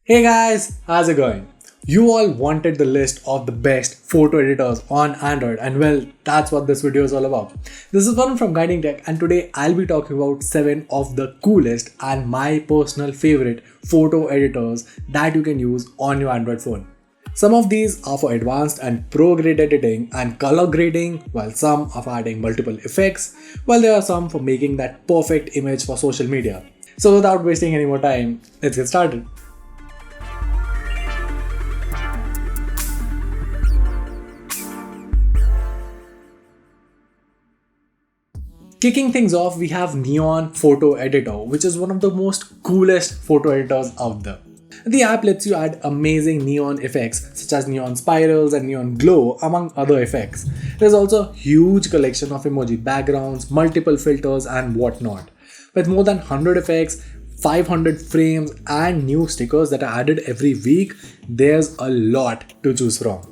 Hey guys, how's it going? You all wanted the list of the best photo editors on Android, and well, that's what this video is all about. This is Varun from Guiding Tech, and today I'll be talking about 7 of the coolest and my personal favorite photo editors that you can use on your Android phone. Some of these are for advanced and pro grade editing and color grading, while some are for adding multiple effects, while there are some for making that perfect image for social media. So, without wasting any more time, let's get started. Kicking things off, we have Neon Photo Editor, which is one of the most coolest photo editors out there. The app lets you add amazing neon effects such as neon spirals and neon glow, among other effects. There's also a huge collection of emoji backgrounds, multiple filters, and whatnot. With more than 100 effects, 500 frames, and new stickers that are added every week, there's a lot to choose from.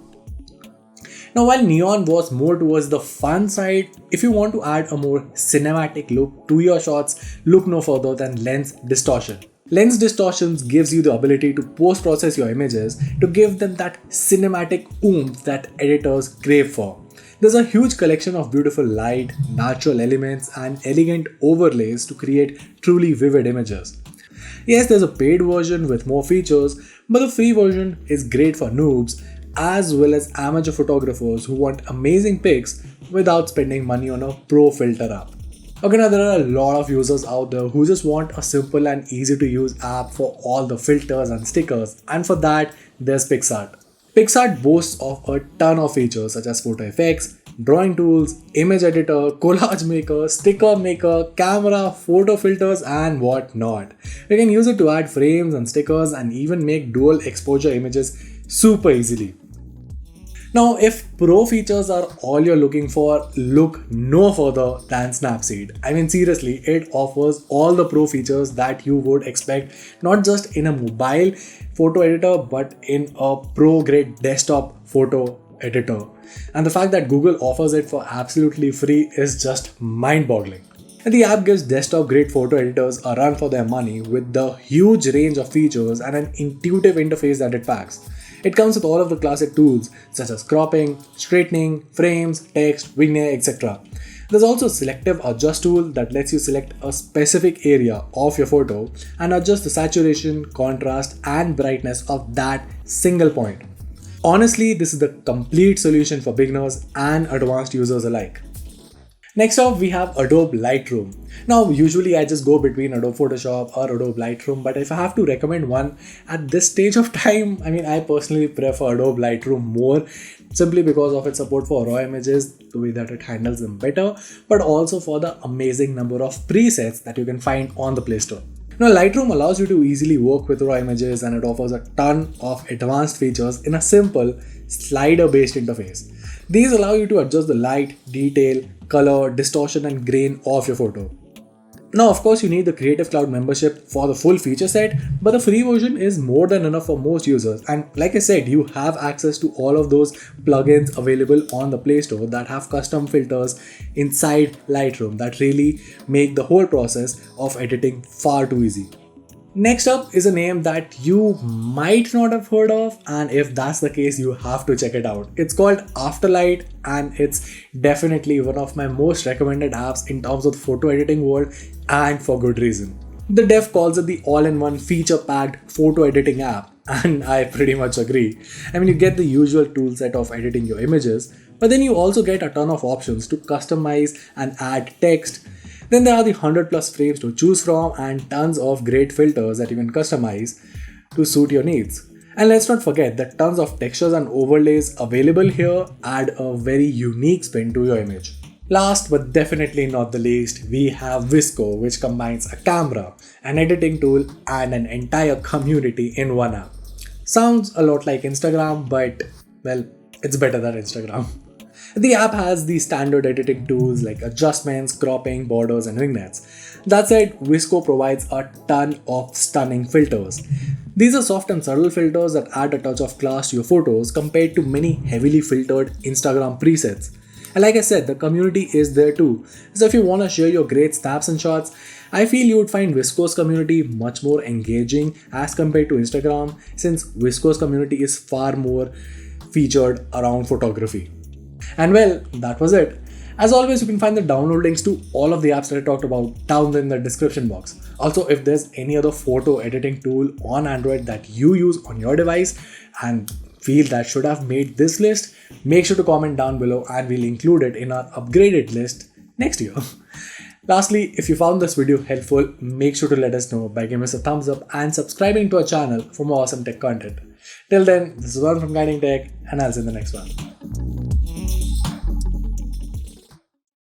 Now, while Neon was more towards the fun side, if you want to add a more cinematic look to your shots, look no further than Lens Distortion. Lens Distortions gives you the ability to post-process your images to give them that cinematic oomph that editors crave for. There's a huge collection of beautiful light, natural elements, and elegant overlays to create truly vivid images. Yes, there's a paid version with more features, but the free version is great for noobs as well as amateur photographers who want amazing pics without spending money on a pro filter app. Okay, now there are a lot of users out there who just want a simple and easy to use app for all the filters and stickers, and for that, there's PicsArt. PicsArt boasts of a ton of features such as photo effects, drawing tools, image editor, collage maker, sticker maker, camera, photo filters, and whatnot. You can use it to add frames and stickers and even make dual exposure images super easily. Now, if pro features are all you're looking for, look no further than Snapseed. I mean, seriously, it offers all the pro features that you would expect, not just in a mobile photo editor, but in a pro grade desktop photo editor. And the fact that Google offers it for absolutely free is just mind boggling. And the app gives desktop grade photo editors a run for their money with the huge range of features and an intuitive interface that it packs. It comes with all of the classic tools such as cropping, straightening, frames, text, vignette, etc. There's also a selective adjust tool that lets you select a specific area of your photo and adjust the saturation, contrast, and brightness of that single point. Honestly, this is the complete solution for beginners and advanced users alike. Next up, we have Adobe Lightroom. Now, usually I just go between Adobe Photoshop or Adobe Lightroom, but if I have to recommend one at this stage of time, I personally prefer Adobe Lightroom more simply because of its support for raw images, the way that it handles them better, but also for the amazing number of presets that you can find on the Play Store. Now, Lightroom allows you to easily work with raw images and it offers a ton of advanced features in a simple slider-based interface. These allow you to adjust the light, detail, color, distortion, and grain of your photo. Now, of course, you need the Creative Cloud membership for the full feature set, but the free version is more than enough for most users. And like I said, you have access to all of those plugins available on the Play Store that have custom filters inside Lightroom that really make the whole process of editing far too easy. Next up is a name that you might not have heard of, and if that's the case, you have to check it out. It's called Afterlight, and it's definitely one of my most recommended apps in terms of the photo editing world, and for good reason. The dev calls it the all-in-one feature-packed photo editing app, and I pretty much agree. You get the usual tool set of editing your images, but then you also get a ton of options to customize and add text. Then there are the 100 plus frames to choose from and tons of great filters that you can customize to suit your needs. And let's not forget that tons of textures and overlays available here add a very unique spin to your image. Last but definitely not the least, we have VSCO, which combines a camera, an editing tool, and an entire community in one app. Sounds a lot like Instagram, but well, it's better than Instagram. The app has the standard editing tools like adjustments, cropping, borders, and vignettes. That said, VSCO provides a ton of stunning filters. These are soft and subtle filters that add a touch of class to your photos compared to many heavily filtered Instagram presets. And like I said, the community is there too. So if you want to share your great snaps and shots, I feel you would find Visco's community much more engaging as compared to Instagram, since Visco's community is far more featured around photography. And well, that was it. As always, you can find the download links to all of the apps that I talked about down in the description box. Also, if there's any other photo editing tool on Android that you use on your device and feel that should have made this list, make sure to comment down below and we'll include it in our upgraded list next year. Lastly, if you found this video helpful, make sure to let us know by giving us a thumbs up and subscribing to our channel for more awesome tech content. Till then, this is Varun from Guiding Tech, and I'll see you in the next one.